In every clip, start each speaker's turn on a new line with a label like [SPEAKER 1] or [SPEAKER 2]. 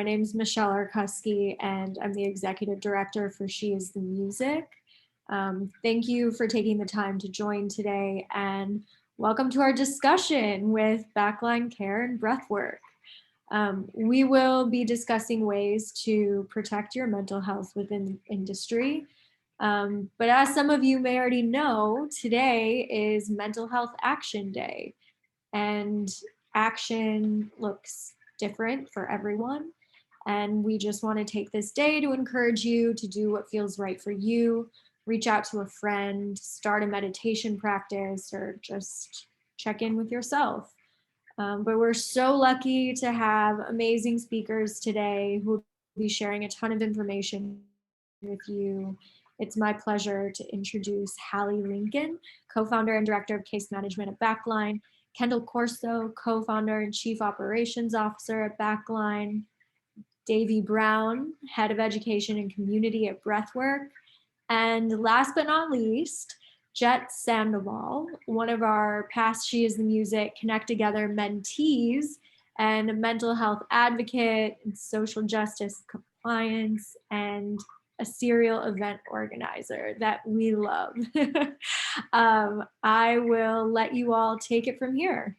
[SPEAKER 1] My name is Michelle Arkusky, and I'm the Executive Director for She Is the Music. Thank you for taking the time to join today, and welcome to our discussion with Backline Care and Breathwrk. We will be discussing ways to protect your mental health within the industry. But as some of you may already know, today is Mental Health Action Day, and action looks different for everyone. And we just want to take this day to encourage you to do what feels right for you. Reach out to a friend, start a meditation practice, or just check in with yourself. But we're so lucky to have amazing speakers today who will be sharing a ton of information with you. It's my pleasure to introduce Hallie Lincoln, co-founder and director of case management at Backline, Kendall Corso, co-founder and chief operations officer at Backline, Davey Brown, head of education and community at Breakthwrk, and last but not least, Jet Sandoval, one of our past She Is the Music Connect Together mentees and a mental health advocate and social justice compliance and a serial event organizer that we love. I will let you all take it from here.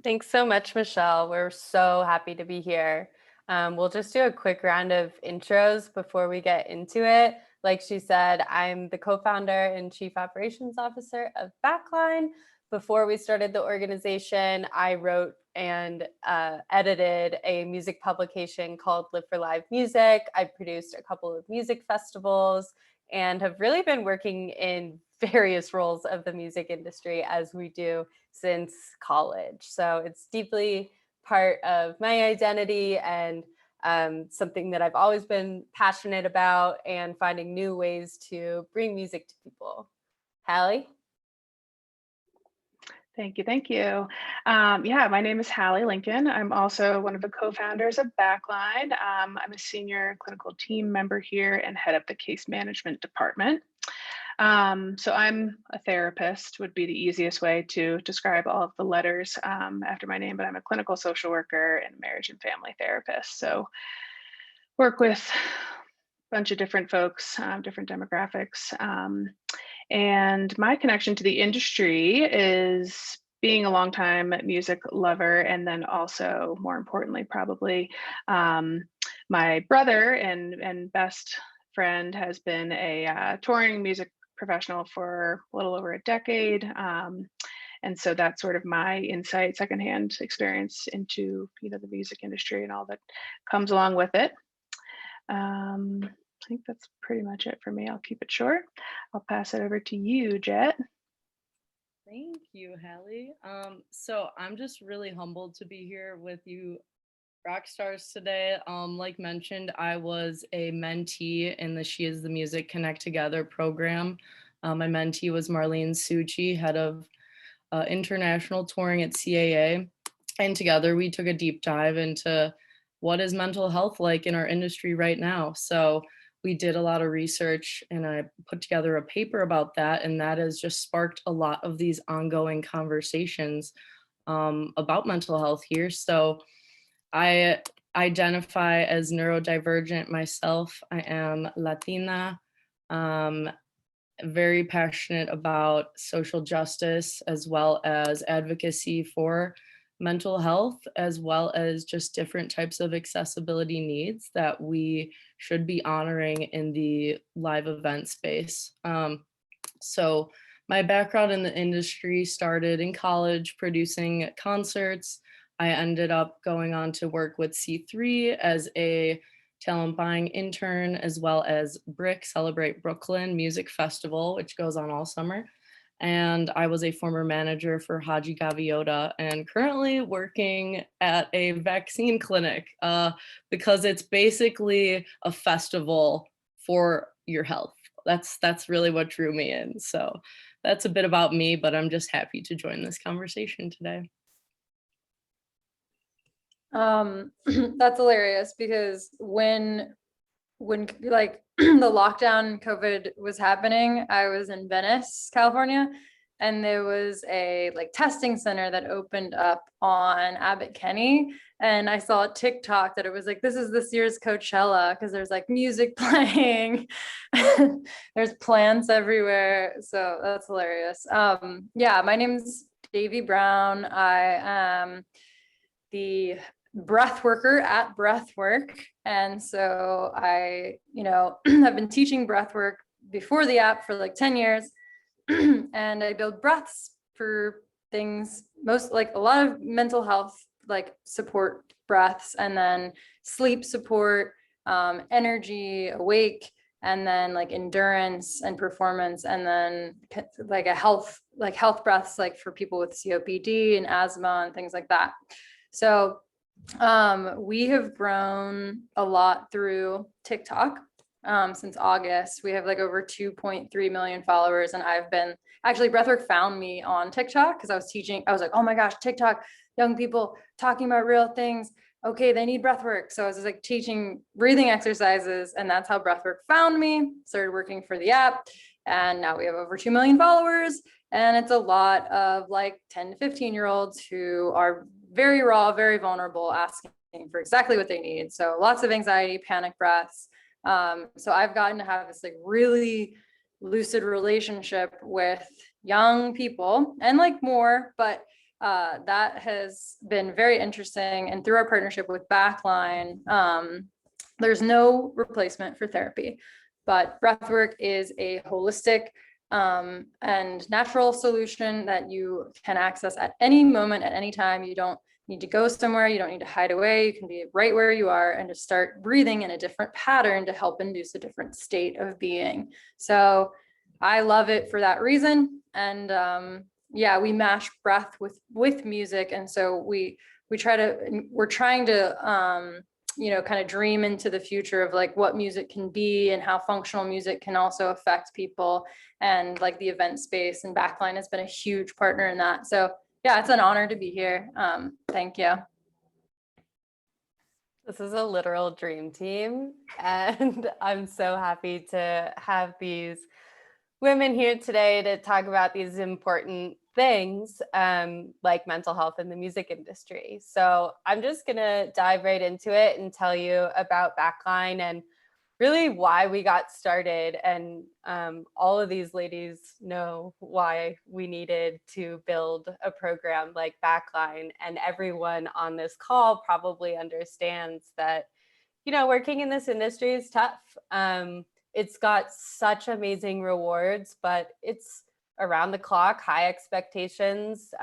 [SPEAKER 2] Thanks so much, Michelle. We're so happy to be here. We'll just do a quick round of intros before we get into it. Like she said, I'm the co-founder and chief operations officer of Backline. Before we started the organization, I wrote and edited a music publication called Live for Live Music. I produced a couple of music festivals and have really been working in various roles of the music industry as we do since college. So it's deeply part of my identity and something that I've always been passionate about and finding new ways to bring music to people. Hallie?
[SPEAKER 3] Thank you. Thank you. Yeah, my name is Hallie Lincoln. I'm also one of the co-founders of Backline. I'm a senior clinical team member here and head of the case management department. So I'm a therapist would be the easiest way to describe all of the letters after my name, but I'm a clinical social worker and marriage and family therapist. So work with a bunch of different folks, different demographics. And my connection to the industry is being a longtime music lover, and then also, more importantly, probably my brother and best friend has been a touring music professional for a little over a decade. And so that's sort of my insight, secondhand experience into the music industry and all that comes along with it. I think that's pretty much it for me. I'll keep it short. I'll pass it over to you, Jet.
[SPEAKER 4] Thank you, Hallie. So I'm just really humbled to be here with you rock stars today. Like mentioned, I was a mentee in the She Is the Music Connect Together program. My mentee was Marlene Succi, head of international touring at CAA. And together we took a deep dive into what is mental health like in our industry right now. So we did a lot of research and I put together a paper about that. And that has just sparked a lot of these ongoing conversations about mental health here. So I identify as neurodivergent myself. I am Latina, very passionate about social justice as well as advocacy for mental health, as well as just different types of accessibility needs that we should be honoring in the live event space. So my background in the industry started in college producing concerts. I ended up going on to work with C3 as a talent buying intern, as well as BRIC, Celebrate Brooklyn Music Festival, which goes on all summer. And I was a former manager for Haji Gaviota and currently working at a vaccine clinic because it's basically a festival for your health. That's really what drew me in. So that's a bit about me, but I'm just happy to join this conversation today.
[SPEAKER 5] That's hilarious because when like the lockdown COVID was happening, I was in Venice, California, and there was a like testing center that opened up on Abbot Kinney. And I saw a TikTok that it was like, this is this year's Coachella, because there's like music playing, there's plants everywhere. So that's hilarious. Yeah, my name's Davy Brown. I am the breath worker at Breakthwrk. And so I, have been teaching breath work before the app for like 10 years. And I build breaths for things, most like a lot of mental health, like support breaths, and then sleep support, energy, awake, and then like endurance and performance, and then like health breaths, like for people with COPD and asthma and things like that. So we have grown a lot through TikTok. Since August. We have like over 2.3 million followers, and I've been actually Breathwrk found me on TikTok because I was teaching. I was like, oh my gosh, TikTok, young people talking about real things. Okay, they need breathwork. So I was just like teaching breathing exercises, and that's how Breathwrk found me. Started working for the app, and now we have over 2 million followers. And it's a lot of like 10 to 15-year-olds who are very raw, very vulnerable, asking for exactly what they need. So lots of anxiety, panic breaths. So I've gotten to have this like really lucid relationship with young people and like more, but that has been very interesting. And through our partnership with Backline, there's no replacement for therapy, but breathwork is a holistic and natural solution that you can access at any moment, at any time. You don't need to go somewhere. You don't need to hide away. You can be right where you are and just start breathing in a different pattern to help induce a different state of being. So I love it for that reason. And yeah, we mash breath with music. And so we're trying to, kind of dream into the future of like what music can be and how functional music can also affect people, and like the event space, and Backline has been a huge partner in that. So yeah, it's an honor to be here. Thank you.
[SPEAKER 2] This is a literal dream team, and I'm so happy to have these women here today to talk about these important things like mental health in the music industry. So I'm just gonna dive right into it and tell you about Backline and really why we got started. And all of these ladies know why we needed to build a program like Backline. And everyone on this call probably understands that, working in this industry is tough. It's got such amazing rewards, but it's around the clock, high expectations,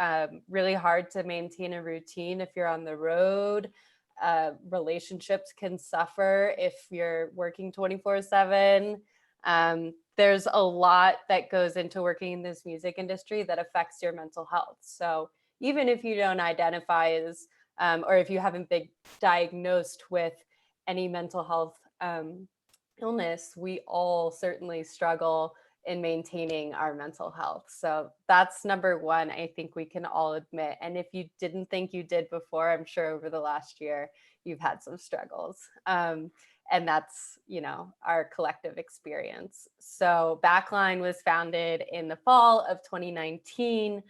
[SPEAKER 2] really hard to maintain a routine if you're on the road. Relationships can suffer if you're working 24/7. There's a lot that goes into working in this music industry that affects your mental health. So even if you don't identify as, or if you haven't been diagnosed with any mental health illness, we all certainly struggle in maintaining our mental health. So that's number one, I think we can all admit. And if you didn't think you did before, I'm sure over the last year, you've had some struggles. And that's, our collective experience. So Backline was founded in the fall of 2019.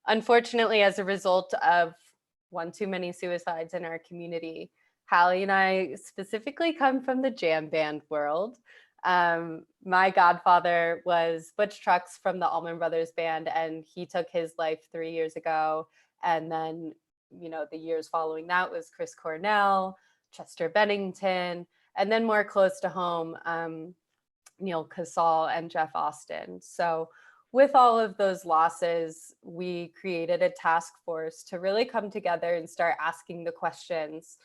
[SPEAKER 2] Unfortunately, as a result of one too many suicides in our community. Hallie and I specifically come from the jam band world. My godfather was Butch Trucks from the Allman Brothers Band, and he took his life 3 years ago. And then, the years following that was Chris Cornell, Chester Bennington, and then more close to home, Neil Casal and Jeff Austin. So with all of those losses, we created a task force to really come together and start asking the questions: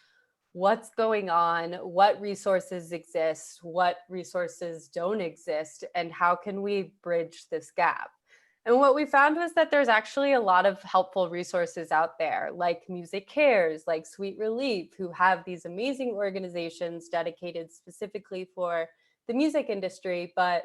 [SPEAKER 2] what's going on, what resources exist, what resources don't exist, and how can we bridge this gap? And what we found was that there's actually a lot of helpful resources out there, like Music Cares, like Sweet Relief, who have these amazing organizations dedicated specifically for the music industry, but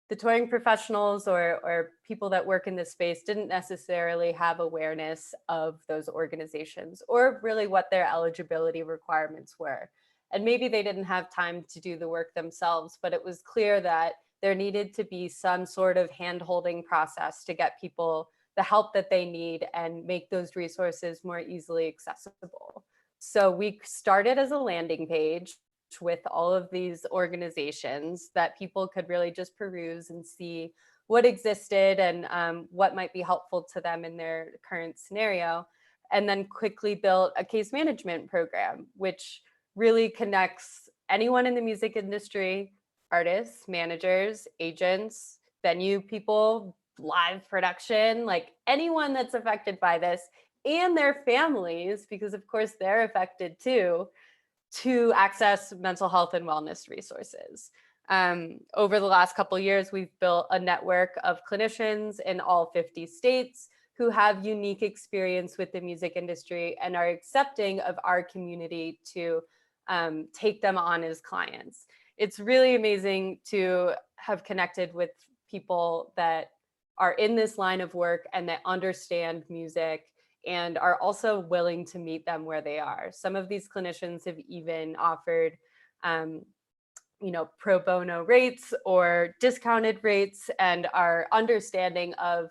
[SPEAKER 2] the touring professionals or people that work in this space didn't necessarily have awareness of those organizations or really what their eligibility requirements were. And maybe they didn't have time to do the work themselves, but it was clear that there needed to be some sort of hand-holding process to get people the help that they need and make those resources more easily accessible. So we started as a landing page with all of these organizations that people could really just peruse and see what existed and what might be helpful to them in their current scenario. And then quickly built a case management program, which really connects anyone in the music industry, artists, managers, agents, venue people, live production, like anyone that's affected by this, and their families, because of course they're affected too, to access mental health and wellness resources. Over the last couple of years, we've built a network of clinicians in all 50 states who have unique experience with the music industry and are accepting of our community to take them on as clients. It's really amazing to have connected with people that are in this line of work and that understand music and are also willing to meet them where they are. Some of these clinicians have even offered, pro bono rates or discounted rates, and are understanding of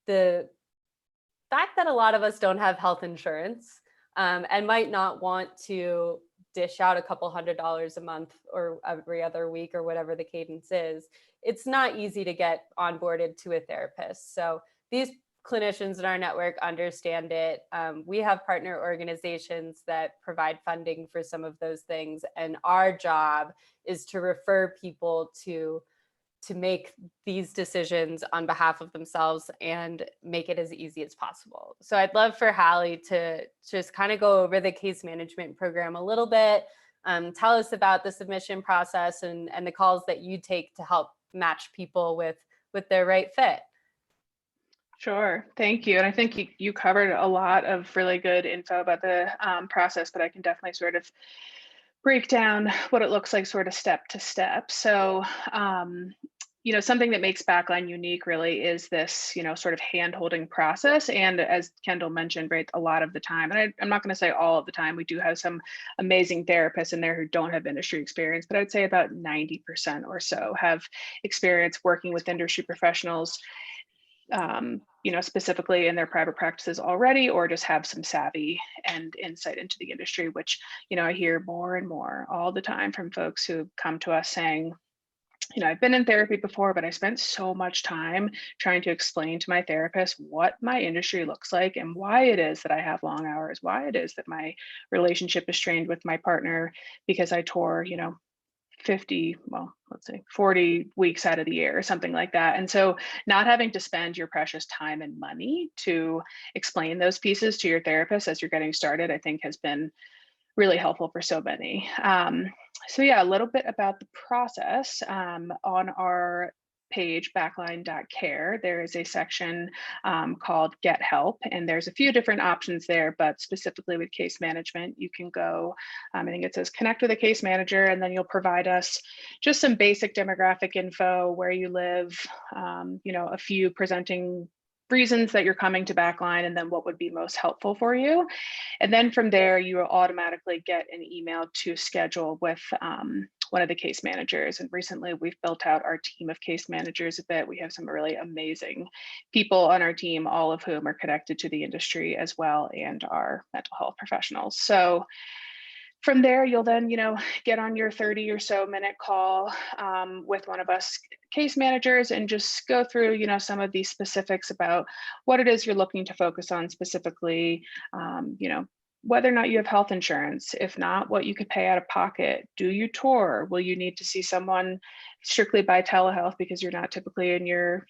[SPEAKER 2] the fact that a lot of us don't have health insurance and might not want to dish out a couple $100s a month or every other week or whatever the cadence is. It's not easy to get onboarded to a therapist. So these clinicians in our network understand it. We have partner organizations that provide funding for some of those things. And our job is to refer people to make these decisions on behalf of themselves and make it as easy as possible. So I'd love for Hallie to just kind of go over the case management program a little bit, tell us about the submission process and the calls that you take to help match people with their right fit.
[SPEAKER 3] Sure, thank you. And I think you covered a lot of really good info about the process, but I can definitely sort of break down what it looks like sort of step to step. So, something that makes Backline unique really is this, sort of hand-holding process. And as Kendall mentioned, right, a lot of the time, and I'm not going to say all of the time, we do have some amazing therapists in there who don't have industry experience, but I'd say about 90% or so have experience working with industry professionals, specifically in their private practices already, or just have some savvy and insight into the industry, which, I hear more and more all the time from folks who come to us saying, I've been in therapy before, but I spent so much time trying to explain to my therapist what my industry looks like and why it is that I have long hours, why it is that my relationship is strained with my partner because I tore, 40 weeks out of the year or something like that. And so not having to spend your precious time and money to explain those pieces to your therapist as you're getting started, I think has been really helpful for so many. So yeah, a little bit about the process. On our page, backline.care, there is a section called Get Help, and there's a few different options there, but specifically with case management, you can go, I think it says connect with a case manager, and then you'll provide us just some basic demographic info, where you live, a few presenting reasons that you're coming to Backline, and then what would be most helpful for you. And then from there, you will automatically get an email to schedule with one of the case managers. And recently we've built out our team of case managers a bit. We have some really amazing people on our team, all of whom are connected to the industry as well and are mental health professionals. So from there, you'll then, get on your 30 or so minute call with one of us case managers and just go through, some of these specifics about what it is you're looking to focus on specifically, whether or not you have health insurance. If not, what you could pay out of pocket. Do you tour? Will you need to see someone strictly by telehealth because you're not typically in your,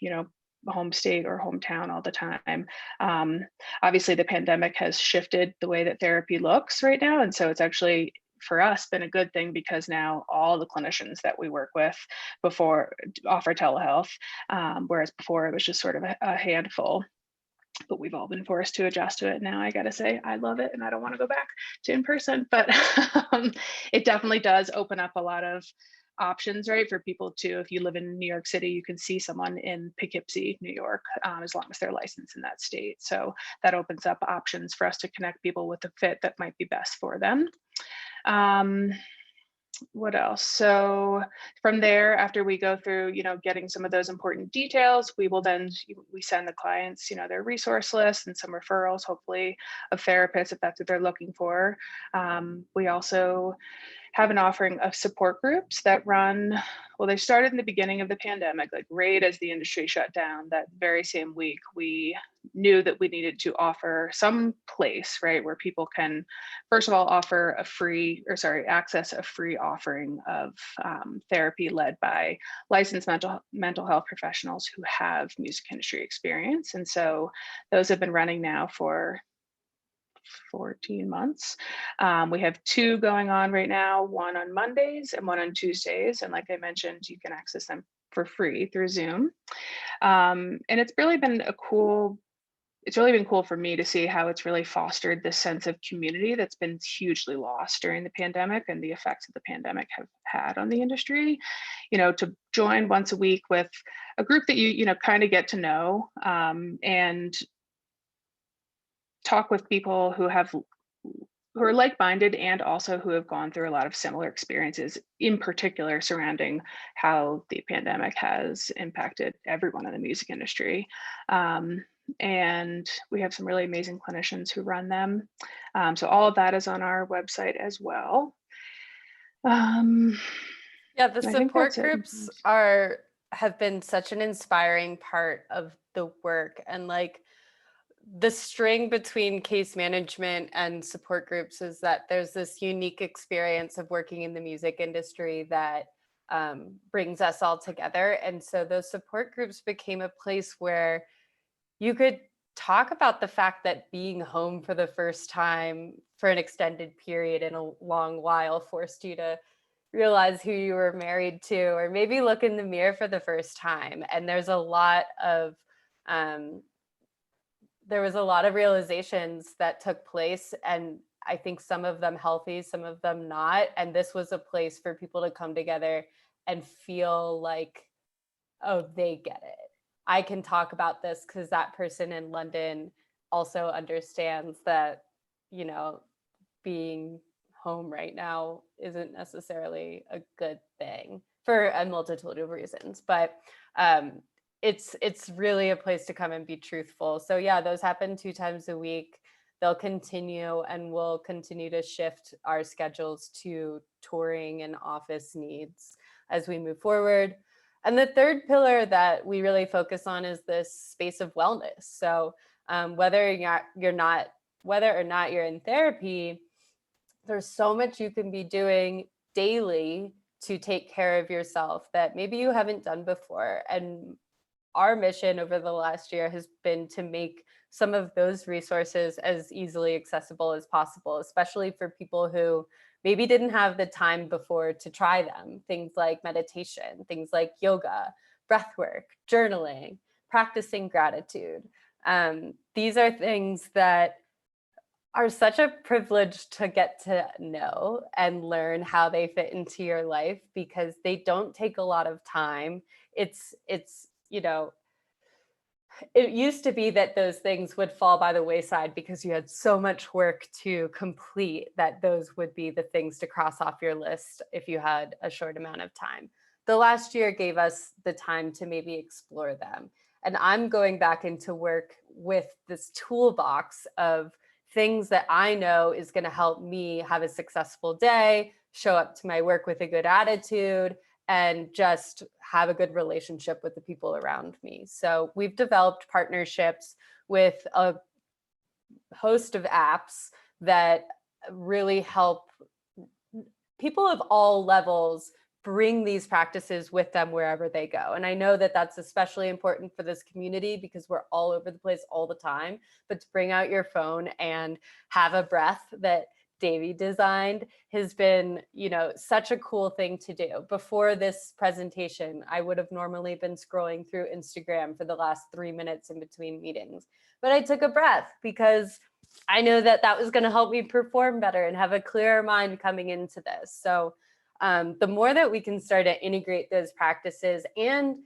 [SPEAKER 3] home state or hometown all the time? Obviously, the pandemic has shifted the way that therapy looks right now. And so it's actually, for us, been a good thing because now all the clinicians that we work with before offer telehealth, whereas before it was just sort of a handful. But we've all been forced to adjust to it now. I gotta say, I love it and I don't want to go back to in person, but it definitely does open up a lot of options, right, for people too. If you live in New York City, you can see someone in Poughkeepsie, New York, as long as they're licensed in that state. So that opens up options for us to connect people with the fit that might be best for them. What else? So from there, after we go through, getting some of those important details, we send the clients, their resource list and some referrals, hopefully of therapists if that's what they're looking for. We also have an offering of support groups that run, well, they started in the beginning of the pandemic, like right as the industry shut down. That very same week, we knew that we needed to offer some place, right, where people can, first of all, access a free offering of therapy led by licensed mental health professionals who have music industry experience. And so those have been running now for 14 months. We have 2 going on right now, one on Mondays and one on Tuesdays. And like I mentioned, you can access them for free through Zoom. And it's really been cool for me to see how it's really fostered this sense of community that's been hugely lost during the pandemic and the effects that the pandemic have had on the industry. To join once a week with a group that you kind of get to know, and talk with people who are like-minded and also who have gone through a lot of similar experiences, in particular surrounding how the pandemic has impacted everyone in the music industry. And we have some really amazing clinicians who run them. So all of that is on our website as well.
[SPEAKER 2] Yeah, the support groups have been such an inspiring part of the work, and like the string between case management and support groups is that there's this unique experience of working in the music industry that brings us all together. And so those support groups became a place where you could talk about the fact that being home for the first time for an extended period in a long while forced you to realize who you were married to, or maybe look in the mirror for the first time. And there was a lot of realizations that took place, and I think some of them healthy, some of them not. And this was a place for people to come together and feel like, oh, they get it. I can talk about this because that person in London also understands that, being home right now isn't necessarily a good thing for a multitude of reasons. But it's really a place to come and be truthful. So yeah, those happen 2 times a week. They'll continue, and we'll continue to shift our schedules to touring and office needs as we move forward. And the third pillar that we really focus on is this space of wellness. So whether or not you're in therapy, there's so much you can be doing daily to take care of yourself that maybe you haven't done before. And our mission over the last year has been to make some of those resources as easily accessible as possible, especially for people who maybe didn't have the time before to try them. Things like meditation, things like yoga, breathwork, journaling, practicing gratitude. These are things that are such a privilege to get to know and learn how they fit into your life, because they don't take a lot of time. It's it used to be that those things would fall by the wayside because you had so much work to complete that those would be the things to cross off your list if you had a short amount of time. The last year gave us the time to maybe explore them. And I'm going back into work with this toolbox of things that I know is going to help me have a successful day, show up to my work with a good attitude, and just have a good relationship with the people around me. So we've developed partnerships with a host of apps that really help people of all levels bring these practices with them wherever they go. And I know that that's especially important for this community because we're all over the place all the time, but to bring out your phone and have a breath that Davey designed has been, such a cool thing to do. Before this presentation, I would have normally been scrolling through Instagram for the last 3 minutes in between meetings, but I took a breath because I know that that was going to help me perform better and have a clearer mind coming into this. So the more that we can start to integrate those practices and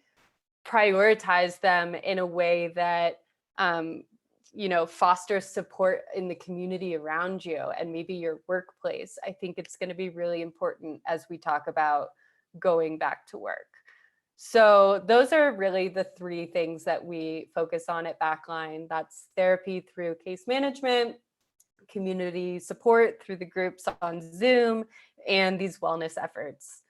[SPEAKER 2] prioritize them in a way that foster support in the community around you and maybe your workplace. I think it's going to be really important as we talk about going back to work. So those are really the three things that we focus on at Backline. That's therapy through case management, community support through the groups on Zoom, and these wellness efforts.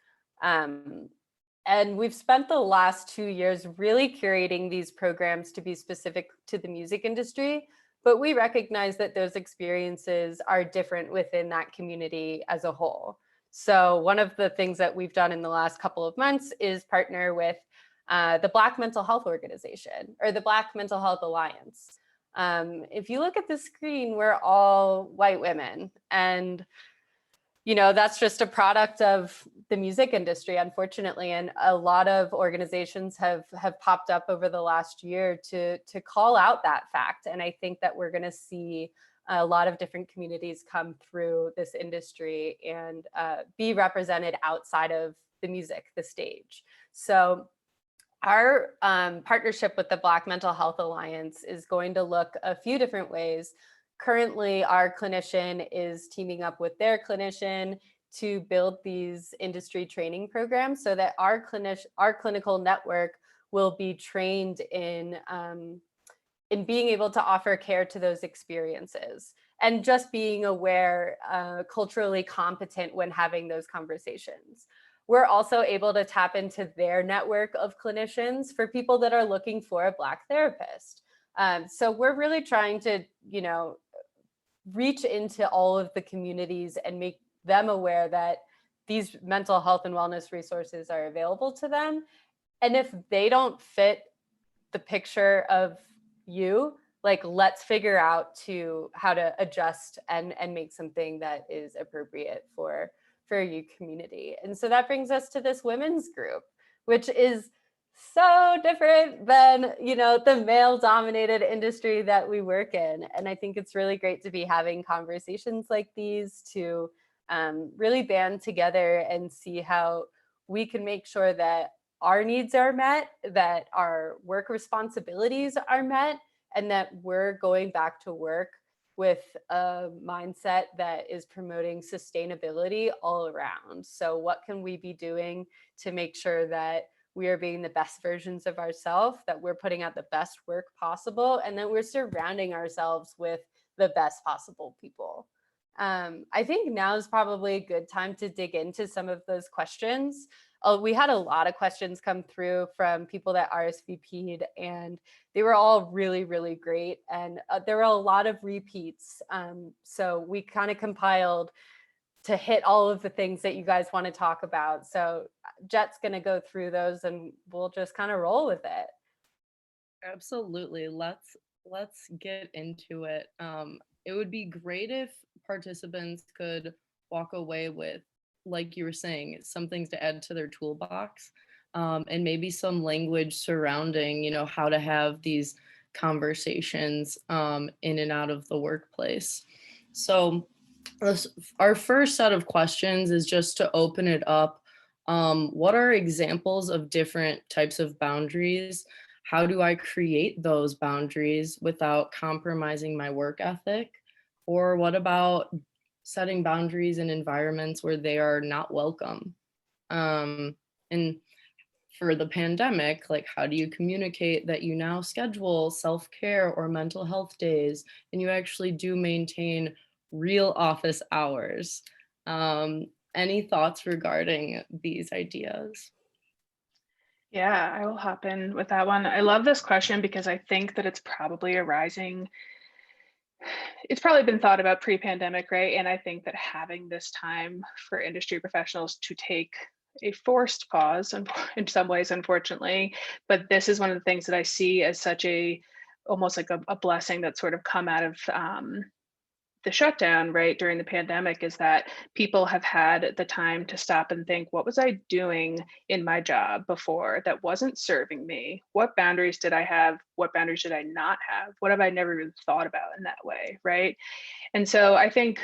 [SPEAKER 2] And we've spent the last 2 years really curating these programs to be specific to the music industry, but we recognize that those experiences are different within that community as a whole. So one of the things that we've done in the last couple of months is partner with the Black Mental Health Organization, or the Black Mental Health Alliance. If you look at the screen, we're all white women, and that's just a product of the music industry, unfortunately. And a lot of organizations have popped up over the last year to call out that fact. And I think that we're going to see a lot of different communities come through this industry and be represented outside of the music, the stage. So our partnership with the Black Mental Health Alliance is going to look a few different ways. Currently, our clinician is teaming up with their clinician to build these industry training programs so that our clinical network will be trained in being able to offer care to those experiences and just being aware, culturally competent when having those conversations. We're also able to tap into their network of clinicians for people that are looking for a Black therapist. So we're really trying to, reach into all of the communities and make them aware that these mental health and wellness resources are available to them. And if they don't fit the picture of you, let's figure out how to adjust and make something that is appropriate for your community. And so that brings us to this women's group, which is so different than, the male dominated industry that we work in. And I think it's really great to be having conversations like these to really band together and see how we can make sure that our needs are met, that our work responsibilities are met, and that we're going back to work with a mindset that is promoting sustainability all around. So what can we be doing to make sure that we are being the best versions of ourselves, that we're putting out the best work possible, and that we're surrounding ourselves with the best possible people? I think now is probably a good time to dig into some of those questions. We had a lot of questions come through from people that RSVP'd, and they were all really, really great. And there were a lot of repeats. So we kind of compiled to hit all of the things that you guys want to talk about. So Jet's going to go through those and we'll just kind of roll with it.
[SPEAKER 4] Absolutely. Let's get into it. It would be great if participants could walk away with, like you were saying, some things to add to their toolbox, and maybe some language surrounding, how to have these conversations in and out of the workplace. So our first set of questions is just to open it up. What are examples of different types of boundaries? How do I create those boundaries without compromising my work ethic? Or what about setting boundaries in environments where they are not welcome? And for the pandemic, how do you communicate that you now schedule self-care or mental health days and you actually do maintain real office hours? Any thoughts regarding these ideas?
[SPEAKER 3] Yeah, I will hop in with that one. I love this question because I think that it's probably it's probably been thought about pre-pandemic, right? And I think that having this time for industry professionals to take a forced pause, in some ways, unfortunately, but this is one of the things that I see as almost like a blessing that's sort of come out of the shutdown, right, during the pandemic, is that people have had the time to stop and think, what was I doing in my job before that wasn't serving me? What boundaries did I have? What boundaries did I not have? What have I never really thought about in that way, right? And so I think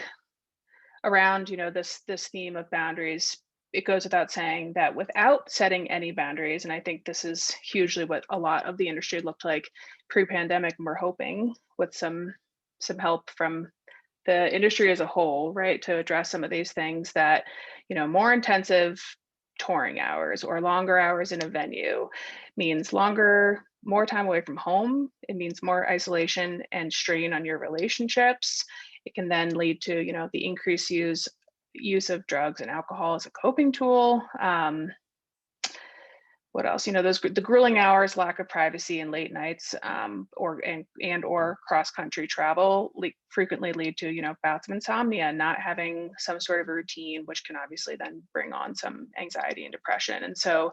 [SPEAKER 3] around, this theme of boundaries, it goes without saying that without setting any boundaries, and I think this is hugely what a lot of the industry looked like pre-pandemic, and we're hoping with some help from the industry as a whole, right, to address some of these things, that, you know, more intensive touring hours or longer hours in a venue means more time away from home. It means more isolation and strain on your relationships. It can then lead to, you know, the increased use of drugs and alcohol as a coping tool. What else? You know, the grueling hours, lack of privacy, and late nights, or cross-country travel frequently lead to, you know, bouts of insomnia, not having some sort of routine, which can obviously then bring on some anxiety and depression. And so,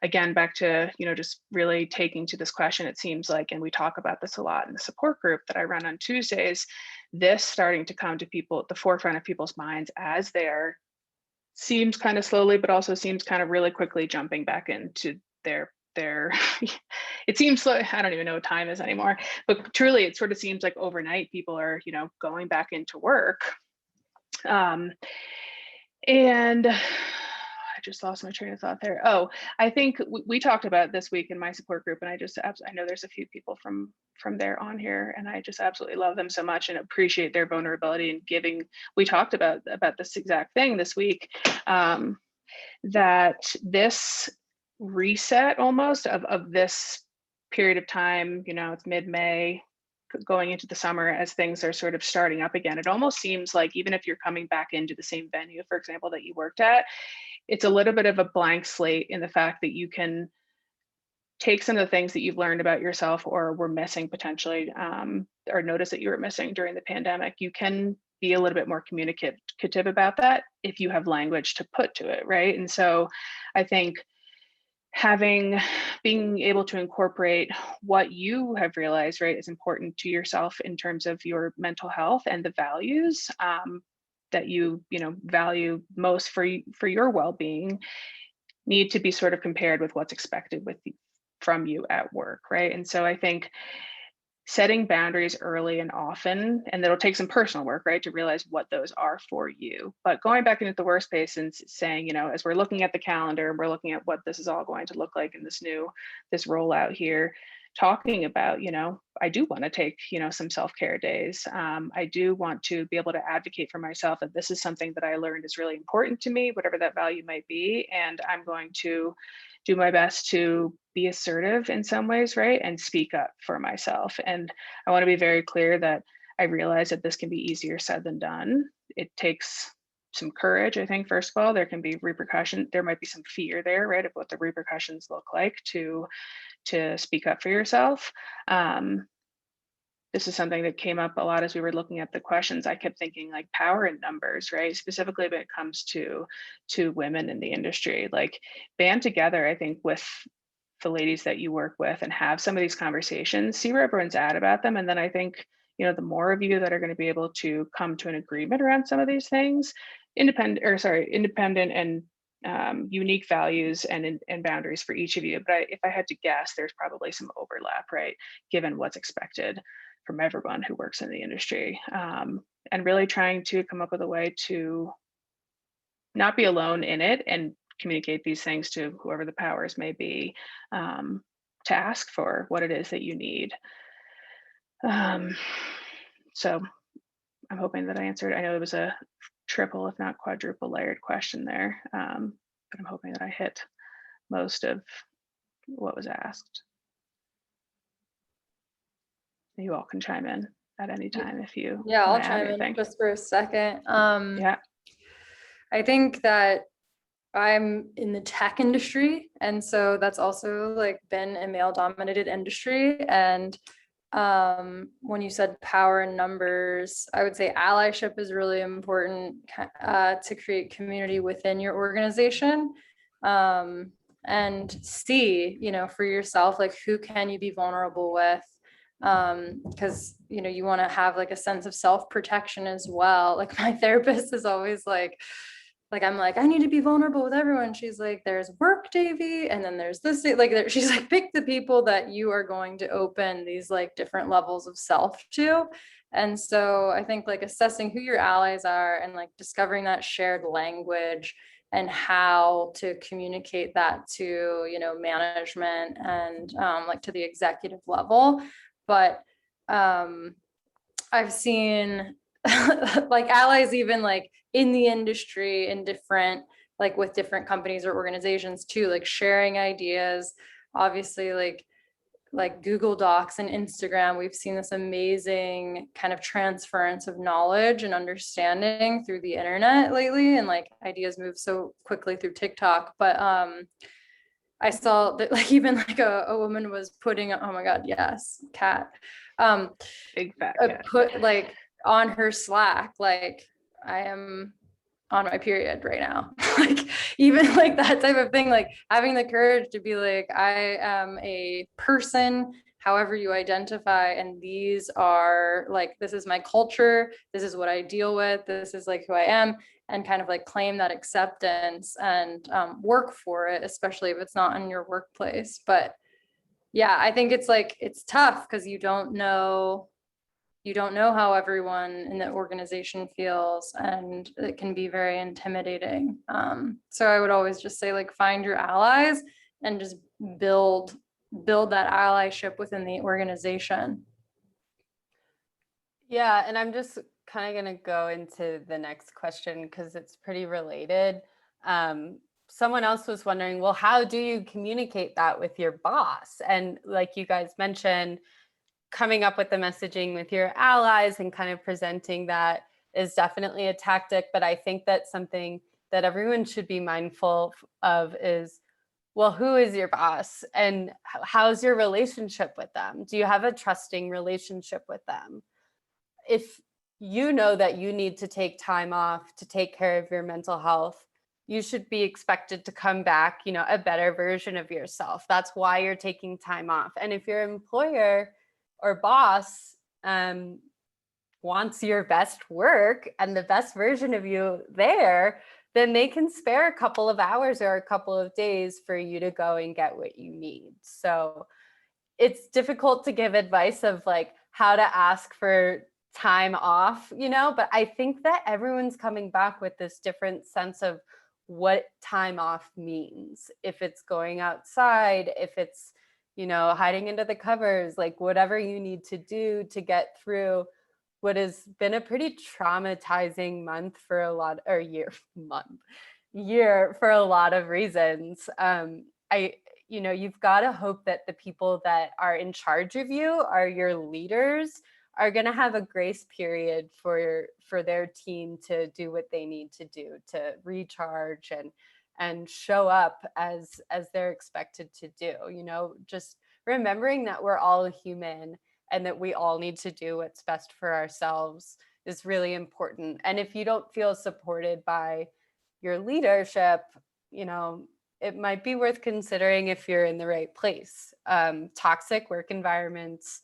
[SPEAKER 3] again, back to, you know, just really taking to this question, it seems like, and we talk about this a lot in the support group that I run on Tuesdays, this starting to come to people at the forefront of people's minds as they're seems kind of slowly, but also seems kind of really quickly jumping back into their it seems slow. I don't even know what time is anymore, but truly it sort of seems like overnight people are, you know, going back into work. And I just lost my train of thought there. Oh, I think we talked about this week in my support group, and I know there's a few people from there on here, and I just absolutely love them so much and appreciate their vulnerability and giving. We talked about this exact thing this week, that this reset almost of this period of time, you know, it's mid-May going into the summer as things are sort of starting up again. It almost seems like even if you're coming back into the same venue, for example, that you worked at, it's a little bit of a blank slate in the fact that you can take some of the things that you've learned about yourself or were missing potentially, or notice that you were missing during the pandemic. You can be a little bit more communicative about that if you have language to put to it, right? And so I think being able to incorporate what you have realized, right, is important to yourself in terms of your mental health and the values that you know, value most for your well-being, need to be sort of compared with what's expected from you at work, right? And so I think setting boundaries early and often, and it'll take some personal work, right, to realize what those are for you. But going back into the workspace and saying, you know, as we're looking at the calendar and we're looking at what this is all going to look like in this rollout here, talking about, you know, I do want to take, you know, some self-care days. I do want to be able to advocate for myself that this is something that I learned is really important to me, whatever that value might be. And I'm going to do my best to be assertive in some ways, right? And speak up for myself. And I want to be very clear that I realize that this can be easier said than done. It takes some courage, I think. First of all, there can be repercussion. There might be some fear there, right, of what the repercussions look like to speak up for yourself. This is something that came up a lot as we were looking at the questions. I kept thinking like power in numbers, right? Specifically when it comes to women in the industry, like band together, I think, with the ladies that you work with and have some of these conversations, see where everyone's at about them. And then I think, you know, the more of you that are going to be able to come to an agreement around some of these things, independent and unique values and boundaries for each of you. But if I had to guess, there's probably some overlap, right? Given what's expected from everyone who works in the industry, and really trying to come up with a way to not be alone in it and communicate these things to whoever the powers may be, to ask for what it is that you need. So I'm hoping that I answered. I know it was a triple, if not quadruple layered question there, but I'm hoping that I hit most of what was asked. You all can chime in at any time if you
[SPEAKER 5] I'll
[SPEAKER 3] want to add
[SPEAKER 5] chime
[SPEAKER 3] anything.
[SPEAKER 5] in just for a second.
[SPEAKER 3] Yeah.
[SPEAKER 5] I think that I'm in the tech industry, and so that's also like been a male dominated industry. And when you said power in numbers, I would say allyship is really important to create community within your organization, and see, you know, for yourself, like who can you be vulnerable with, because you know, you want to have like a sense of self-protection as well. Like my therapist is always like like, I'm like, I need to be vulnerable with everyone. She's like, there's work, Davy, and then there's this, like, she's like, pick the people that you are going to open these like different levels of self to. And so I think like assessing who your allies are and like discovering that shared language and how to communicate that to, you know, management and like to the executive level. But I've seen like allies even like in the industry in different, like with different companies or organizations too, like sharing ideas. Obviously, like Google Docs and Instagram, we've seen this amazing kind of transference of knowledge and understanding through the internet lately, and like ideas move so quickly through TikTok. But I saw that like even like a woman was putting, oh my God, yes, cat.
[SPEAKER 3] Big fat cat.
[SPEAKER 5] Put like on her Slack, like, I am on my period right now. Like even like that type of thing, like having the courage to be like, I am a person, however you identify, and these are like, this is my culture, this is what I deal with, this is like who I am, and kind of like claim that acceptance and work for it, especially if it's not in your workplace. But yeah, I think it's like, it's tough because you don't know how everyone in the organization feels, and it can be very intimidating. So I would always just say, like, find your allies and just build that allyship within the organization.
[SPEAKER 2] Yeah, and I'm just kind of going to go into the next question because it's pretty related. Someone else was wondering, well, how do you communicate that with your boss? And like you guys mentioned, coming up with the messaging with your allies and kind of presenting that is definitely a tactic. But I think that something that everyone should be mindful of is, well, who is your boss and how's your relationship with them? Do you have a trusting relationship with them? If you know that you need to take time off to take care of your mental health, you should be expected to come back, you know, a better version of yourself. That's why you're taking time off. And if your employer or boss wants your best work and the best version of you there, then they can spare a couple of hours or a couple of days for you to go and get what you need. So it's difficult to give advice of like how to ask for time off, you know, but I think that everyone's coming back with this different sense of what time off means. If it's going outside, if it's, you know, hiding into the covers, like whatever you need to do to get through what has been a pretty traumatizing month for a lot, or year for a lot of reasons. You know, you've got to hope that the people that are in charge of you, are your leaders, are going to have a grace period for their team to do what they need to do to recharge and show up as they're expected to do. You know, just remembering that we're all human and that we all need to do what's best for ourselves is really important. And if you don't feel supported by your leadership, you know, it might be worth considering if you're in the right place. Toxic work environments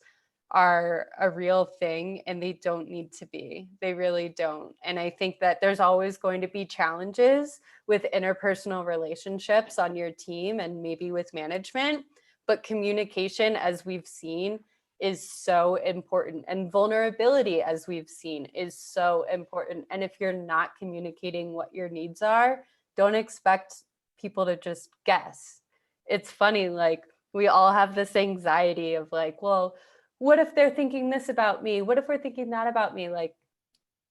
[SPEAKER 2] are a real thing and they don't need to be. They really don't. And I think that there's always going to be challenges with interpersonal relationships on your team and maybe with management, but communication, as we've seen, is so important. And vulnerability, as we've seen, is so important. And if you're not communicating what your needs are, don't expect people to just guess. It's funny, like we all have this anxiety of like, well, what if they're thinking this about me? What if we're thinking that about me? Like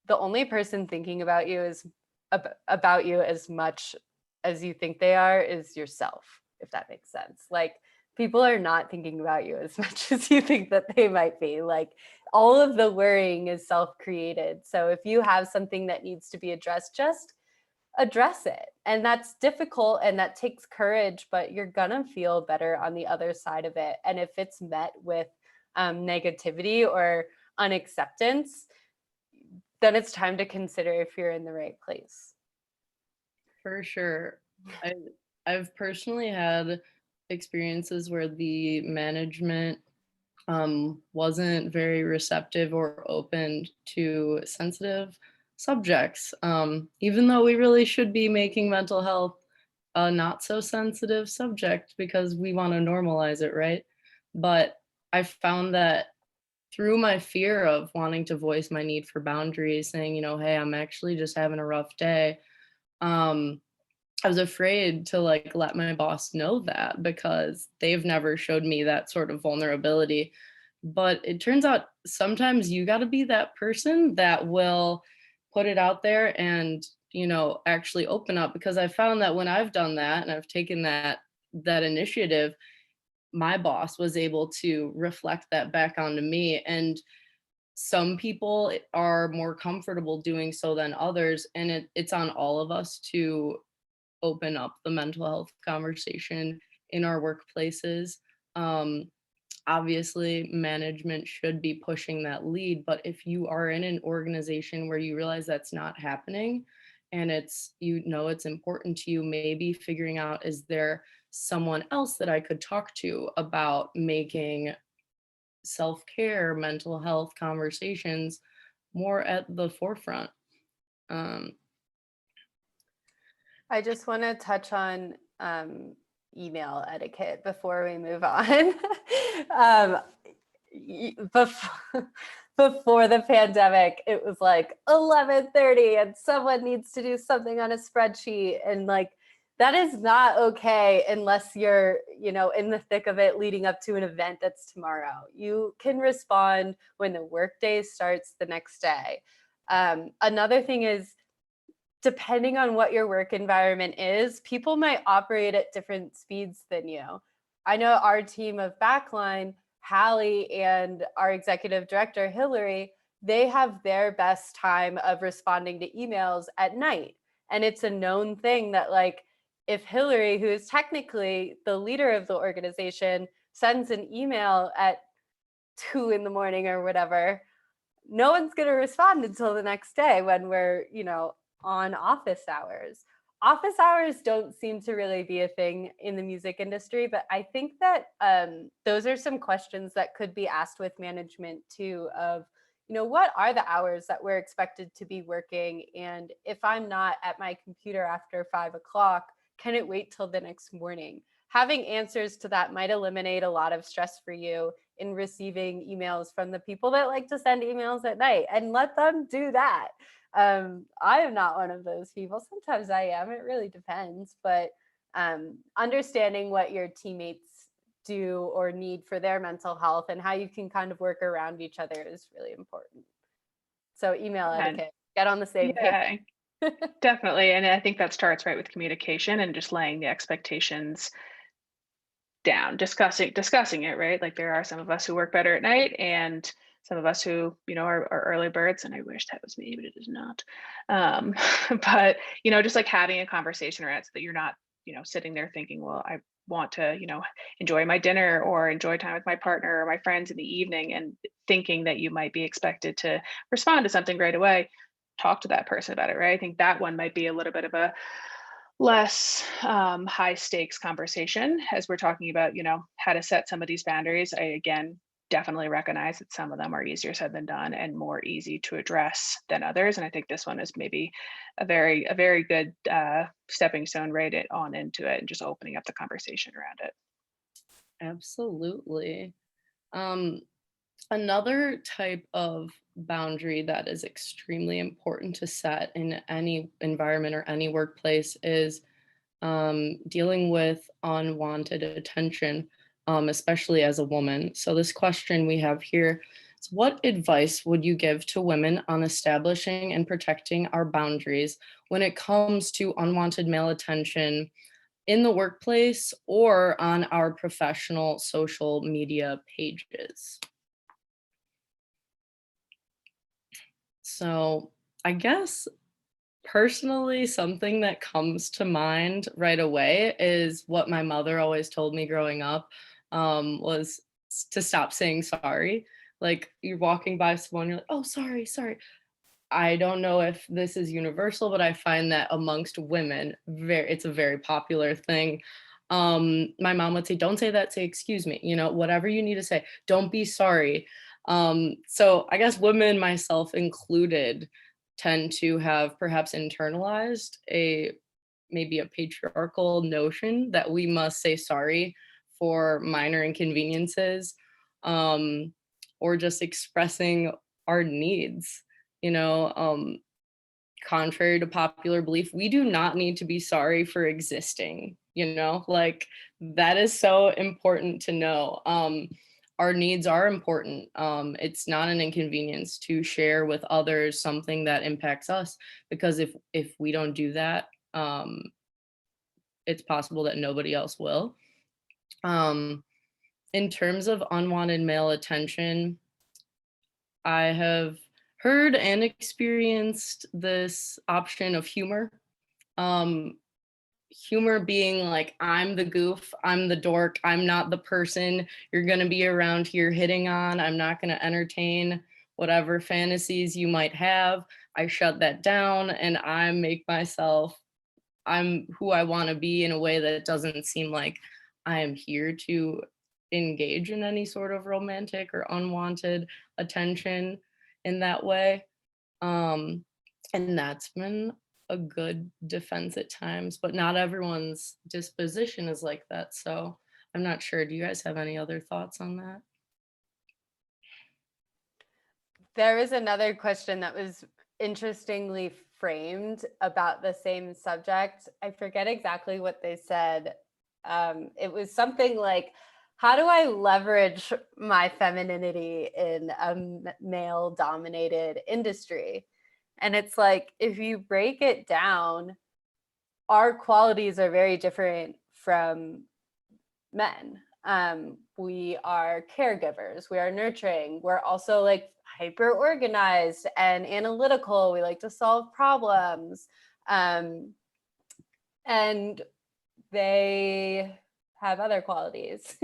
[SPEAKER 2] the only person thinking about you is about you as much as you think they are is yourself, if that makes sense. Like people are not thinking about you as much as you think that they might be. Like all of the worrying is self-created. So if you have something that needs to be addressed, just address it. And that's difficult and that takes courage, but you're gonna feel better on the other side of it. And if it's met with negativity or unacceptance, then it's time to consider if you're in the right place.
[SPEAKER 4] For sure. I've personally had experiences where the management wasn't very receptive or open to sensitive subjects, even though we really should be making mental health a not so sensitive subject because we want to normalize it, right? But I found that through my fear of wanting to voice my need for boundaries, saying, hey, I'm actually just having a rough day. I was afraid to like let my boss know that because they've never showed me that sort of vulnerability. But it turns out sometimes you got to be that person that will put it out there and, actually open up, because I found that when I've done that and I've taken that initiative, my boss was able to reflect that back onto me. And some people are more comfortable doing so than others, and it's on all of us to open up the mental health conversation in our workplaces. Um, Obviously, management should be pushing that lead, but if you are in an organization where you realize that's not happening and it's important to you, maybe figuring out, is there someone else that I could talk to about making self-care, mental health conversations more at the forefront? Um,
[SPEAKER 2] I just want to touch on email etiquette before we move on. Before the pandemic, it was like 11:30 and someone needs to do something on a spreadsheet, and like that is not okay unless you're, in the thick of it leading up to an event that's tomorrow. You can respond when the workday starts the next day. Another thing is, depending on what your work environment is, people might operate at different speeds than you. I know our team of Backline, Hallie, and our executive director, Hillary, they have their best time of responding to emails at night. And it's a known thing that, like, if Hillary, who is technically the leader of the organization, sends an email at 2 in the morning or whatever, no one's going to respond until the next day when we're, on office hours. Office hours don't seem to really be a thing in the music industry, but I think that those are some questions that could be asked with management too, of, what are the hours that we're expected to be working? And if I'm not at my computer after 5 o'clock, can it wait till the next morning? Having answers to that might eliminate a lot of stress for you in receiving emails from the people that like to send emails at night, and let them do that. I am not one of those people. Sometimes I am. It really depends. But understanding what your teammates do or need for their mental health and how you can kind of work around each other is really important. So email etiquette, get on the same page.
[SPEAKER 3] Definitely. And I think that starts right with communication and just laying the expectations down, discussing it, right? Like there are some of us who work better at night and some of us who, are early birds, and I wish that was me, but it is not. But, just like having a conversation around it so that you're not, sitting there thinking, well, I want to, enjoy my dinner or enjoy time with my partner or my friends in the evening, and thinking that you might be expected to respond to something right away. Talk to that person about it, right? I think that one might be a little bit of a less high stakes conversation as we're talking about, how to set some of these boundaries. I, again, definitely recognize that some of them are easier said than done and more easy to address than others. And I think this one is maybe a very good stepping stone right on into it and just opening up the conversation around it.
[SPEAKER 4] Absolutely. Another type of boundary that is extremely important to set in any environment or any workplace is dealing with unwanted attention, especially as a woman. So this question we have here is, what advice would you give to women on establishing and protecting our boundaries when it comes to unwanted male attention in the workplace or on our professional social media pages? So I guess personally, something that comes to mind right away is what my mother always told me growing up, was to stop saying sorry. Like you're walking by someone, you're like, oh, sorry, sorry. I don't know if this is universal, but I find that amongst women, it's a very popular thing. My mom would say, don't say that, say excuse me, whatever you need to say, don't be sorry. So I guess women, myself included, tend to have perhaps internalized maybe a patriarchal notion that we must say sorry for minor inconveniences, or just expressing our needs. You know, contrary to popular belief, we do not need to be sorry for existing. You know, like that is so important to know. Our needs are important. It's not an inconvenience to share with others something that impacts us, because if we don't do that, it's possible that nobody else will. In terms of unwanted male attention, I have heard and experienced this option of humor. Humor being like, I'm the goof, I'm the dork, I'm not the person you're going to be around here hitting on. I'm not going to entertain whatever fantasies you might have. I shut that down and I make myself, I'm who I want to be in a way that doesn't seem like I am here to engage in any sort of romantic or unwanted attention in that way. And that's been a good defense at times, but not everyone's disposition is like that. So I'm not sure. Do you guys have any other thoughts on that?
[SPEAKER 2] There is another question that was interestingly framed about the same subject. I forget exactly what they said. It was something like, how do I leverage my femininity in a male-dominated industry? And it's like, if you break it down, our qualities are very different from men. We are caregivers, we are nurturing, we're also like hyper organized and analytical, we like to solve problems. And they have other qualities.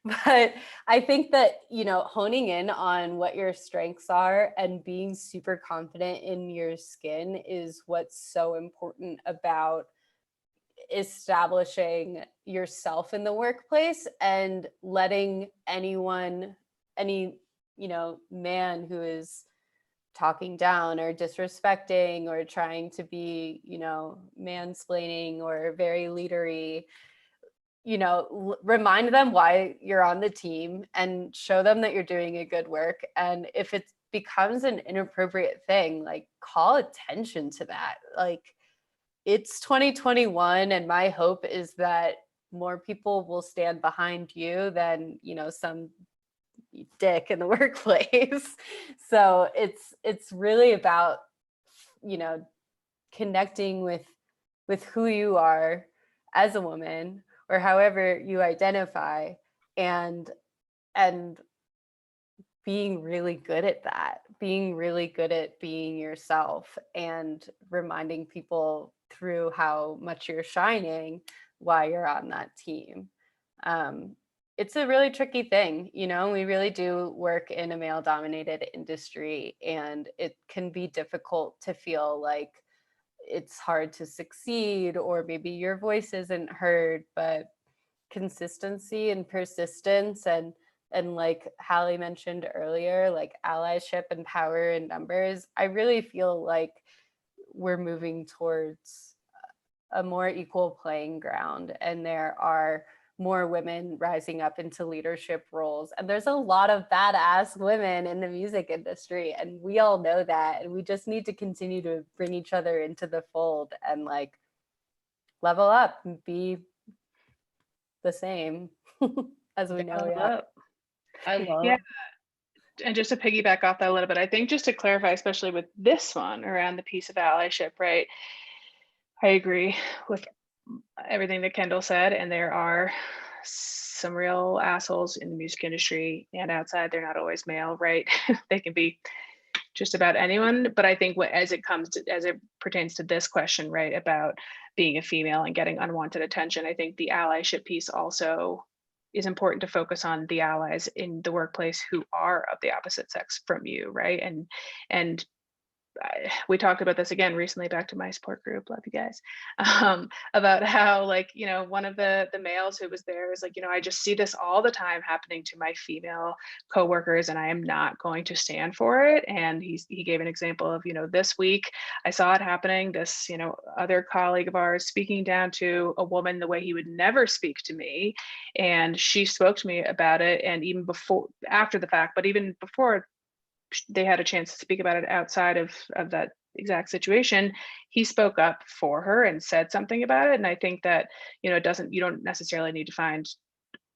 [SPEAKER 2] But I think that, you know, honing in on what your strengths are and being super confident in your skin is what's so important about establishing yourself in the workplace, and letting any, you know, man who is talking down or disrespecting or trying to be, you know, mansplaining or very leadery, you know, remind them why you're on the team and show them that you're doing a good work. And if it becomes an inappropriate thing, like call attention to that. Like, it's 2021, and my hope is that more people will stand behind you than, you know, some dick in the workplace. So it's really about, you know, connecting with who you are as a woman, or however you identify, and being really good at that, being really good at being yourself, and reminding people through how much you're shining why you're on that team. It's a really tricky thing, you know, we really do work in a male dominated industry, and it can be difficult to feel like it's hard to succeed, or maybe your voice isn't heard. But consistency and persistence, and like Hallie mentioned earlier, like allyship and power in numbers, I really feel like we're moving towards a more equal playing ground, and there are more women rising up into leadership roles, and there's a lot of badass women in the music industry, and we all know that, and we just need to continue to bring each other into the fold and like level up and be the same as we know. Yeah.
[SPEAKER 4] I love.
[SPEAKER 3] Yeah. And just to piggyback off that a little bit, I think just to clarify, especially with this one around the piece of allyship, right? I agree with everything that Kendall said, and there are some real assholes in the music industry and outside. They're not always male, right? They can be just about anyone. But I think as it pertains to this question, right, about being a female and getting unwanted attention, I think the allyship piece also is important to focus on the allies in the workplace who are of the opposite sex from you, right? And we talked about this again recently, back to my support group, love you guys, about how, like, one of the males who was there is like, I just see this all the time happening to my female coworkers, and I am not going to stand for it. And he gave an example of, this week I saw it happening, this, other colleague of ours speaking down to a woman the way he would never speak to me. And she spoke to me about it, and even before, after the fact, but even before they had a chance to speak about it outside of that exact situation, he spoke up for her and said something about it. And I think that, you don't necessarily need to find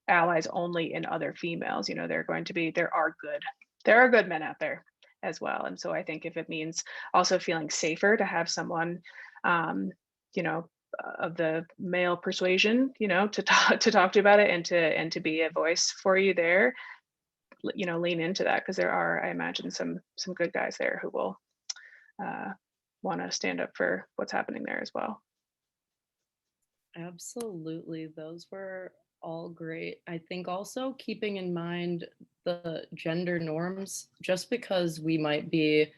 [SPEAKER 3] allies only in other females. There are good men out there as well. And so I think if it means also feeling safer to have someone, of the male persuasion, to talk to about it, and to be a voice for you there, lean into that, because there are, I imagine, some good guys there who will want to stand up for what's happening there as well.
[SPEAKER 4] Absolutely. Those were all great. I think also keeping in mind the gender norms, just because we might be,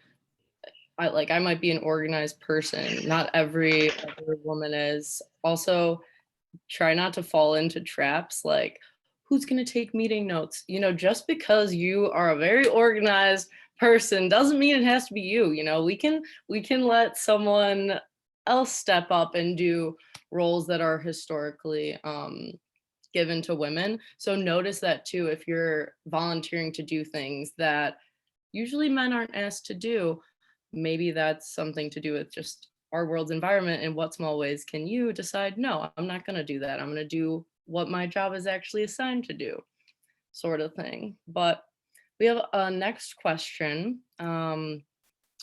[SPEAKER 4] I might be an organized person, not every other woman is. Also, try not to fall into traps like, who's going to take meeting notes? Just because you are a very organized person doesn't mean it has to be you. We can let someone else step up and do roles that are historically given to women. So notice that too, if you're volunteering to do things that usually men aren't asked to do. Maybe that's something to do with just our world's environment. In what small ways can you decide, no, I'm not going to do that. I'm going to do what my job is actually assigned to do, sort of thing. But we have a next question.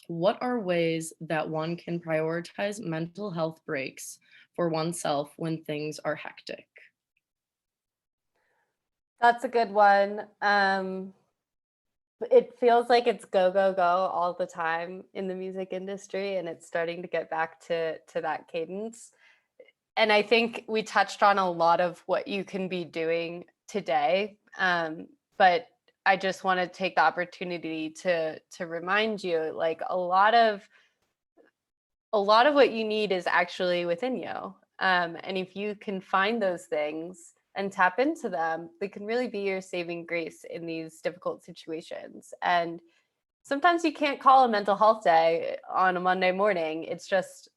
[SPEAKER 4] What are ways that one can prioritize mental health breaks for oneself when things are hectic?
[SPEAKER 2] That's a good one. It feels like it's go, go, go all the time in the music industry, and it's starting to get back to that cadence. And I think we touched on a lot of what you can be doing today. But I just want to take the opportunity to remind you, like, a lot of what you need is actually within you. And if you can find those things and tap into them, they can really be your saving grace in these difficult situations. And sometimes you can't call a mental health day on a Monday morning. It's just,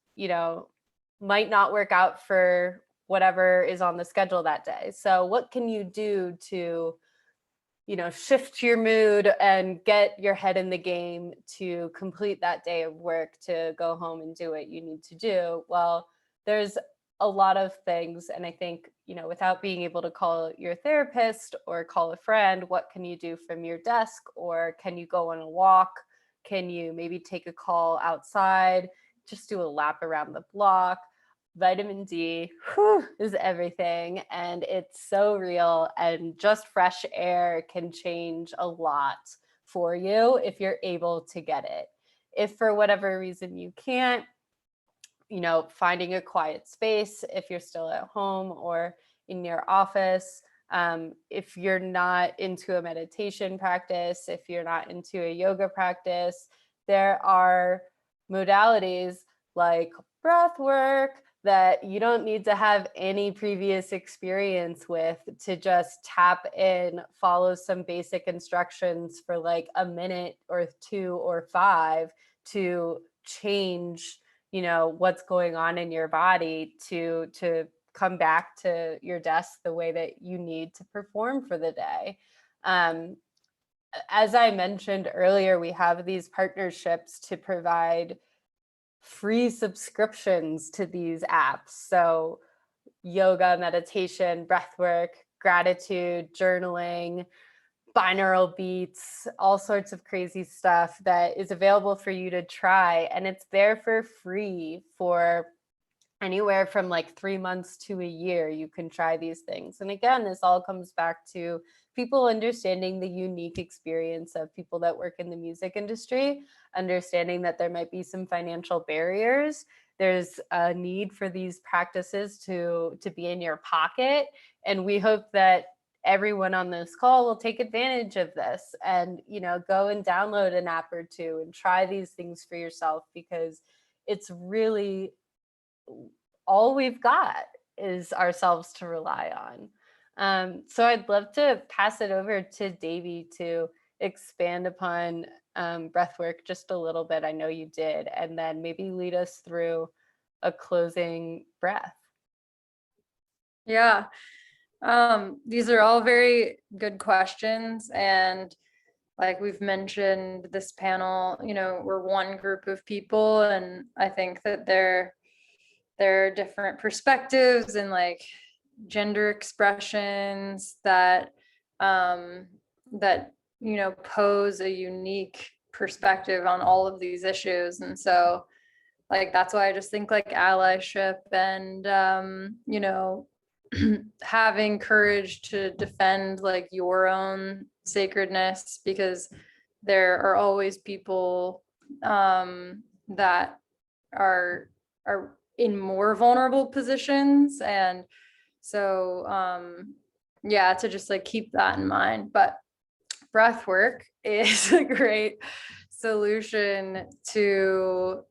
[SPEAKER 2] might not work out for whatever is on the schedule that day. So what can you do to, shift your mood and get your head in the game to complete that day of work, to go home and do what you need to do? Well, there's a lot of things. And I think, without being able to call your therapist or call a friend, what can you do from your desk? Or can you go on a walk? Can you maybe take a call outside? Just do a lap around the block. Vitamin D is everything, and it's so real, and just fresh air can change a lot for you if you're able to get it. If for whatever reason you can't, finding a quiet space if you're still at home or in your office. If you're not into a meditation practice, if you're not into a yoga practice, there are modalities like Breakthwrk that you don't need to have any previous experience with to just tap in, follow some basic instructions for like a minute or 2 or 5 to change, what's going on in your body to come back to your desk the way that you need to perform for the day. As I mentioned earlier, we have these partnerships to provide free subscriptions to these apps. So yoga, meditation, breathwork, gratitude, journaling, binaural beats, all sorts of crazy stuff that is available for you to try. And it's there for free for anywhere from like 3 months to a year. You can try these things. And again, this all comes back to people understanding the unique experience of people that work in the music industry, understanding that there might be some financial barriers. There's a need for these practices to be in your pocket. And we hope that everyone on this call will take advantage of this and, go and download an app or two and try these things for yourself, because it's really all we've got is ourselves to rely on. So I'd love to pass it over to Davy to expand upon breathwork just a little bit. I know you did, and then maybe lead us through a closing breath.
[SPEAKER 5] Yeah. These are all very good questions. And like we've mentioned, this panel, we're one group of people, and I think that there are different perspectives and like gender expressions that pose a unique perspective on all of these issues. And so like that's why I just think like allyship and having courage to defend like your own sacredness, because there are always people that are in more vulnerable positions. And so to just like keep that in mind. But breath work is a great solution to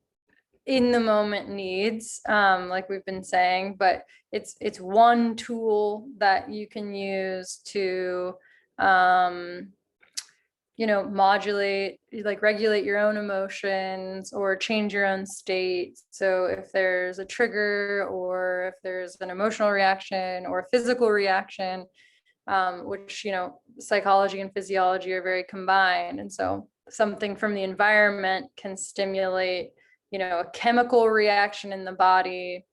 [SPEAKER 5] in the moment needs, like we've been saying, but it's one tool that you can use to modulate, like regulate your own emotions or change your own state. So if there's a trigger or if there's an emotional reaction or a physical reaction, which psychology and physiology are very combined, and so something from the environment can stimulate a chemical reaction in the body,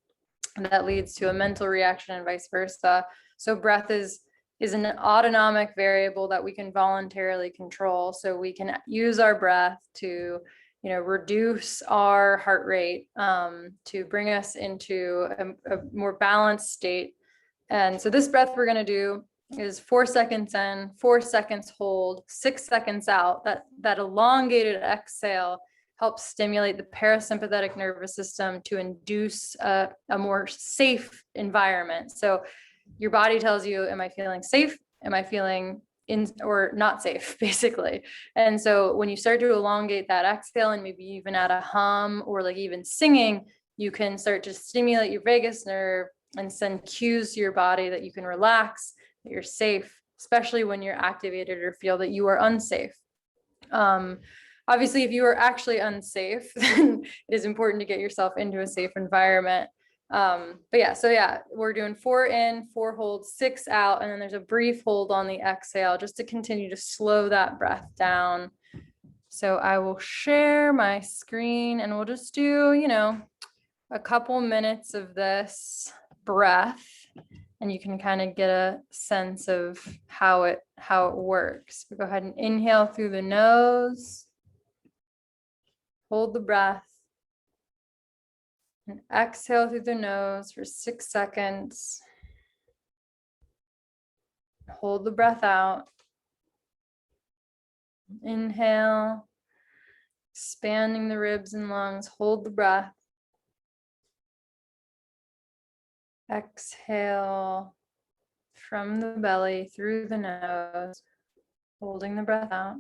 [SPEAKER 5] and that leads to a mental reaction and vice versa. So breath is an autonomic variable that we can voluntarily control. So we can use our breath to reduce our heart rate, to bring us into a more balanced state. And so this breath we're going to do is 4 seconds in, 4 seconds hold, 6 seconds out. That elongated exhale helps stimulate the parasympathetic nervous system to induce a more safe environment. So your body tells you, am I feeling safe? Am I feeling in or not safe, basically? And so when you start to elongate that exhale and maybe even add a hum or like even singing, you can start to stimulate your vagus nerve and send cues to your body that you can relax, that you're safe, especially when you're activated or feel that you are unsafe. Obviously, if you are actually unsafe, then it is important to get yourself into a safe environment. We're doing 4 in, 4 hold, 6 out, and then there's a brief hold on the exhale just to continue to slow that breath down. So I will share my screen and we'll just do, a couple minutes of this breath, and you can kind of get a sense of how it works. So go ahead and inhale through the nose. Hold the breath and exhale through the nose for 6 seconds. Hold the breath out. Inhale, expanding the ribs and lungs. Hold the breath. Exhale from the belly through the nose, holding the breath out.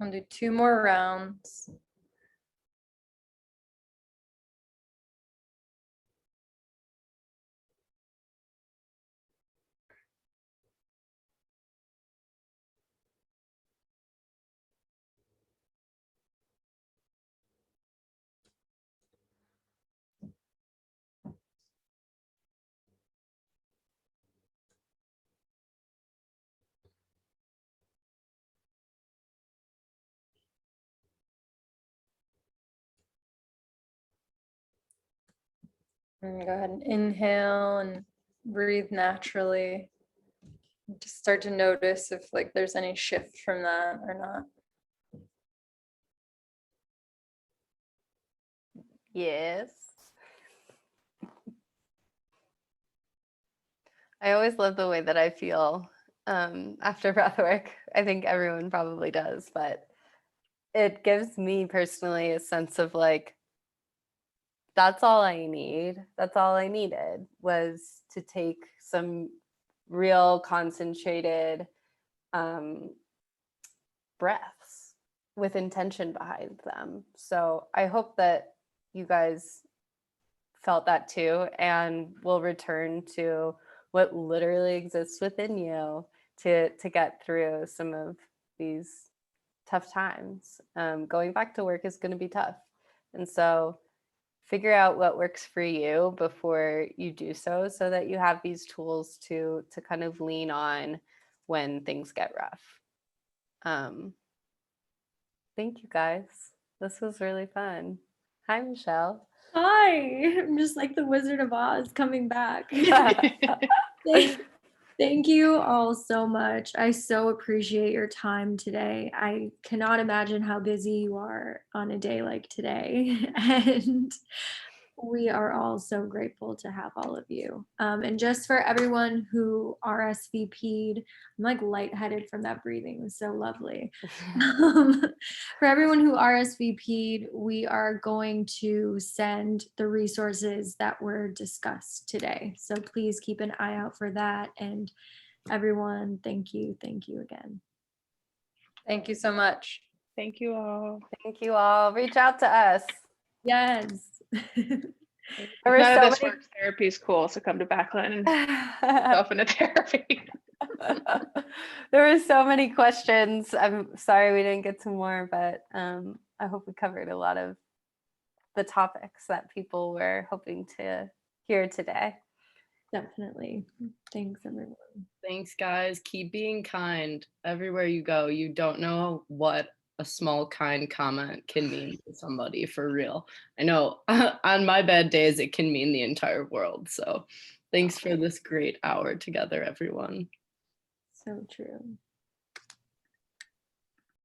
[SPEAKER 5] I'll do 2 more rounds. And go ahead and inhale and breathe naturally. Just start to notice if like there's any shift from that or not.
[SPEAKER 2] Yes. I always love the way that I feel after breath work. I think everyone probably does, but it gives me personally a sense of like, that's all I need. That's all I needed was to take some real concentrated breaths with intention behind them. So I hope that you guys felt that too, and will return to what literally exists within you to get through some of these tough times. Going back to work is going to be tough, and so figure out what works for you before you do so that you have these tools to kind of lean on when things get rough. Thank you guys. This was really fun. Hi, Michelle.
[SPEAKER 1] Hi, I'm just like the Wizard of Oz coming back. Thank you all so much. I so appreciate your time today. I cannot imagine how busy you are on a day like today. And we are all so grateful to have all of you. And just for everyone who RSVP'd, I'm like lightheaded from that breathing. It was so lovely. For everyone who RSVP'd, we are going to send the resources that were discussed today. So please keep an eye out for that. And everyone, thank you. Thank you again.
[SPEAKER 5] Thank you so much.
[SPEAKER 3] Thank you all.
[SPEAKER 2] Thank you all. Reach out to us.
[SPEAKER 1] Yes.
[SPEAKER 2] There were
[SPEAKER 3] None
[SPEAKER 2] so
[SPEAKER 3] of this
[SPEAKER 2] many-
[SPEAKER 3] works. Therapy is cool. So come to Backline and put yourself into therapy.
[SPEAKER 2] There were so many questions. I'm sorry we didn't get to more, but I hope we covered a lot of the topics that people were hoping to hear today.
[SPEAKER 1] Definitely. Thanks, everyone.
[SPEAKER 4] Thanks, guys. Keep being kind everywhere you go. You don't know what a small kind comment can mean to somebody, for real. I know on my bad days, it can mean the entire world. So thanks for this great hour together, everyone.
[SPEAKER 1] So true.